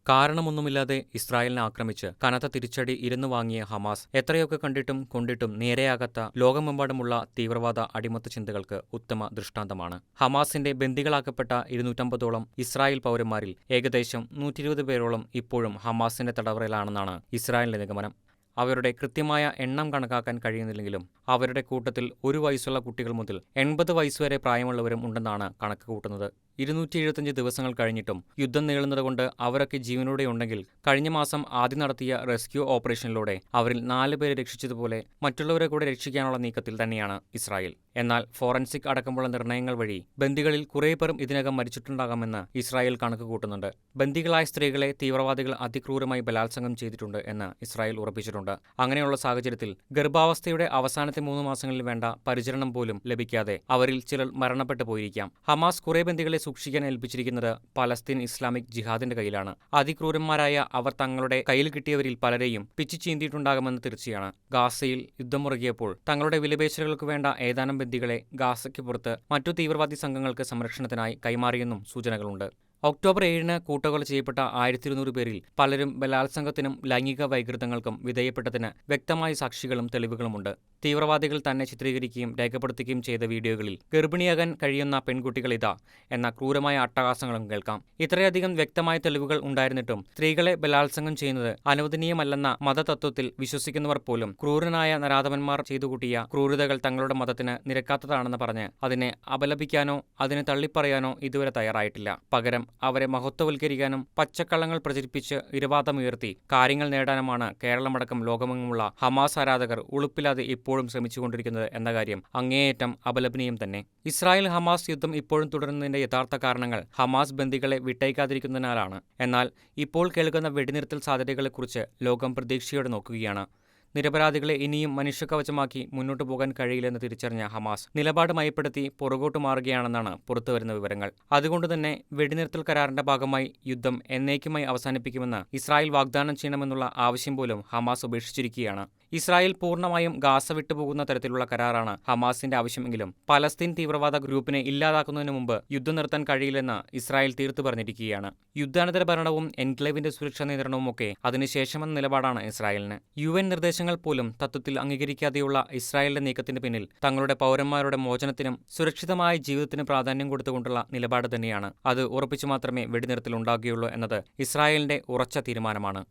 കാരണമൊന്നുമില്ലാതെ ഇസ്രായേലിനെ ആക്രമിച്ച് കനത്ത തിരിച്ചടി ഇരുന്നു വാങ്ങിയ ഹമാസ് എത്രയൊക്കെ കണ്ടിട്ടും കൊണ്ടിട്ടും നേരെയാകാത്ത ലോകമെമ്പാടുമുള്ള തീവ്രവാദ അടിമത്ത ചിന്തകൾക്ക് ഉത്തമ ദൃഷ്ടാന്തമാണ്. ഹമാസിന്റെ ബന്ദികളാക്കപ്പെട്ട 250ഓളം ഇസ്രായേൽ പൗരന്മാരിൽ ഏകദേശം 120 പേരോളം ഇപ്പോഴും ഹമാസിന്റെ തടവറയിലാണെന്നാണ് ഇസ്രായേലിന്റെ നിഗമനം. അവരുടെ കൃത്യമായ എണ്ണം കണക്കാക്കാൻ കഴിയുന്നില്ലെങ്കിലും അവരുടെ കൂട്ടത്തിൽ 1 വയസ്സുള്ള കുട്ടികൾ മുതൽ 80 വയസ്സുവരെ പ്രായമുള്ളവരും ഉണ്ടെന്നാണ് കണക്ക് കൂട്ടുന്നത്. 275 ദിവസങ്ങൾ കഴിഞ്ഞിട്ടും യുദ്ധം നീളുന്നതുകൊണ്ട് അവരൊക്കെ ജീവനോടെയുണ്ടെങ്കിൽ കഴിഞ്ഞ മാസം ആദ്യം നടത്തിയ റെസ്ക്യൂ ഓപ്പറേഷനിലൂടെ അവരിൽ 4 പേരെ രക്ഷിച്ചതുപോലെ മറ്റുള്ളവരെ കൂടെ രക്ഷിക്കാനുള്ള നീക്കത്തിൽ തന്നെയാണ് ഇസ്രായേൽ. എന്നാൽ ഫോറൻസിക് അടക്കമുള്ള നിർണയങ്ങൾ വഴി ബന്ദികളിൽ കുറേ പേർ ഇതിനകം മരിച്ചിട്ടുണ്ടാകാമെന്ന് ഇസ്രായേൽ കണക്ക് കൂട്ടുന്നുണ്ട്. ബന്ദികളായ സ്ത്രീകളെ തീവ്രവാദികൾ അതിക്രൂരമായി ബലാത്സംഗം ചെയ്തിട്ടുണ്ട് എന്ന് ഇസ്രായേൽ ഉറപ്പിച്ചിട്ടുണ്ട്. അങ്ങനെയുള്ള സാഹചര്യത്തിൽ ഗർഭാവസ്ഥയുടെ അവസാനത്തെ 3 മാസങ്ങളിൽ വേണ്ട പരിചരണം പോലും ലഭിക്കാതെ അവരിൽ ചിലർ മരണപ്പെട്ടു പോയിരിക്കാം. ഹമാസ് കുറേ ബന്ദികളെ സൂക്ഷിക്കാൻ ഏൽപ്പിച്ചിരിക്കുന്നത് പലസ്തീൻ ഇസ്ലാമിക് ജിഹാദിന്റെ കയ്യിലാണ്. അതിക്രൂരന്മാരായ അവർ തങ്ങളുടെ കയ്യിൽ കിട്ടിയവരിൽ പലരെയും പിച്ചു ചീന്തിയിട്ടുണ്ടാകുമെന്ന് തീർച്ചയാണ്. ഗാസയിൽ യുദ്ധം മുറുകിയപ്പോൾ തങ്ങളുടെ വിലപേശലുകൾക്ക് വേണ്ട ഏതാനും ബന്ദികളെ ഗാസയ്ക്ക് പുറത്ത് മറ്റു തീവ്രവാദി സംഘങ്ങൾക്ക് സംരക്ഷണത്തിനായി കൈമാറിയെന്നും സൂചനകളുണ്ട്. ഒക്ടോബർ 7-ന് കൂട്ടക്കൊല ചെയ്യപ്പെട്ട 1200 പേരിൽ പലരും ബലാത്സംഗത്തിനും ലൈംഗിക വൈകൃതങ്ങൾക്കും വിധേയപ്പെട്ടതിന് വ്യക്തമായ സാക്ഷികളും തെളിവുകളുമുണ്ട്. തീവ്രവാദികൾ തന്നെ ചിത്രീകരിക്കുകയും രേഖപ്പെടുത്തുകയും ചെയ്ത വീഡിയോകളിൽ ഗർഭിണിയാകാൻ കഴിയുന്ന പെൺകുട്ടികൾ ഇതാ എന്ന ക്രൂരമായ അട്ടഹാസങ്ങളും കേൾക്കാം. ഇത്രയധികം വ്യക്തമായ തെളിവുകൾ ഉണ്ടായിരുന്നിട്ടും സ്ത്രീകളെ ബലാത്സംഗം ചെയ്യുന്നത് അനുവദനീയമല്ലെന്ന മതതത്വത്തിൽ വിശ്വസിക്കുന്നവർ പോലും ക്രൂരനായ നരാധമന്മാർ ചെയ്തുകൂട്ടിയ ക്രൂരതകൾ തങ്ങളുടെ മതത്തിന് നിരക്കാത്തതാണെന്ന് പറഞ്ഞ് അതിനെ അപലപിക്കാനോ അതിനെ തള്ളിപ്പറയാനോ ഇതുവരെ തയ്യാറായിട്ടില്ല. പകരം അവരെ മഹത്വവൽക്കരിക്കാനും പച്ചക്കള്ളങ്ങൾ പ്രചരിപ്പിച്ച് ഇരവാദമുയർത്തി കാര്യങ്ങൾ നേടാനുമാണ് കേരളമടക്കം ലോകമെങ്ങുമുള്ള ഹമാസ് ആരാധകർ ഉളുപ്പില്ലാതെ ഇപ്പോഴും ശ്രമിച്ചുകൊണ്ടിരിക്കുന്നത് എന്ന കാര്യം അങ്ങേയറ്റം അപലപനീയം തന്നെ. ഇസ്രായേൽ ഹമാസ് യുദ്ധം ഇപ്പോഴും തുടരുന്നതിന്റെ യഥാർത്ഥ കാരണങ്ങൾ ഹമാസ് ബന്ദികളെ വിട്ടയക്കാതിരിക്കുന്നതിനാലാണ്. എന്നാൽ ഇപ്പോൾ കേൾക്കുന്ന വെടിനിർത്തൽ സാധ്യതകളെക്കുറിച്ച് ലോകം പ്രതീക്ഷയോടെ നോക്കുകയാണ്. നിരപരാധികളെ ഇനിയും മനുഷ്യകവചമാക്കി മുന്നോട്ടു പോകാൻ കഴിയില്ലെന്ന് തിരിച്ചറിഞ്ഞ ഹമാസ് നിലപാട് മയപ്പെടുത്തി പുറകോട്ട് മാറുകയാണെന്നാണ് പുറത്തുവരുന്ന വിവരങ്ങൾ. അതുകൊണ്ടുതന്നെ വെടിനിർത്തൽ കരാറിന്റെ ഭാഗമായി യുദ്ധം എന്നേക്കുമായി അവസാനിപ്പിക്കുമെന്ന് ഇസ്രായേൽ വാഗ്ദാനം ചെയ്യണമെന്നുള്ള ആവശ്യം പോലും ഹമാസ് ഉപേക്ഷിച്ചിരിക്കുകയാണ്. ഇസ്രായേൽ പൂർണ്ണമായും ഗാസ വിട്ടുപോകുന്ന തരത്തിലുള്ള കരാറാണ് ഹമാസിന്റെ ആവശ്യമെങ്കിലും പലസ്തീൻ തീവ്രവാദ ഗ്രൂപ്പിനെ ഇല്ലാതാക്കുന്നതിന് മുമ്പ് യുദ്ധം നിർത്താൻ കഴിയില്ലെന്ന് ഇസ്രായേൽ തീർത്തു പറഞ്ഞിരിക്കുകയാണ്. യുദ്ധാനന്തര ഭരണവും എൻക്ലേവിന്റെ സുരക്ഷാ നിയന്ത്രണവുമൊക്കെ അതിനുശേഷമെന്ന നിലപാടാണ് ഇസ്രായേലിന്. UN നിർദ്ദേശങ്ങൾ പോലും തത്വത്തിൽ അംഗീകരിക്കാതെയുള്ള ഇസ്രായേലിന്റെ നീക്കത്തിന് പിന്നിൽ തങ്ങളുടെ പൗരന്മാരുടെ മോചനത്തിനും സുരക്ഷിതമായ ജീവിതത്തിനും പ്രാധാന്യം കൊടുത്തുകൊണ്ടുള്ള നിലപാട് തന്നെയാണ്. അത് ഉറപ്പിച്ചു മാത്രമേ വെടിനിർത്തൽ ഉണ്ടാകുകയുള്ളൂ എന്നത് ഇസ്രായേലിന്റെ ഉറച്ച തീരുമാനമാണ്.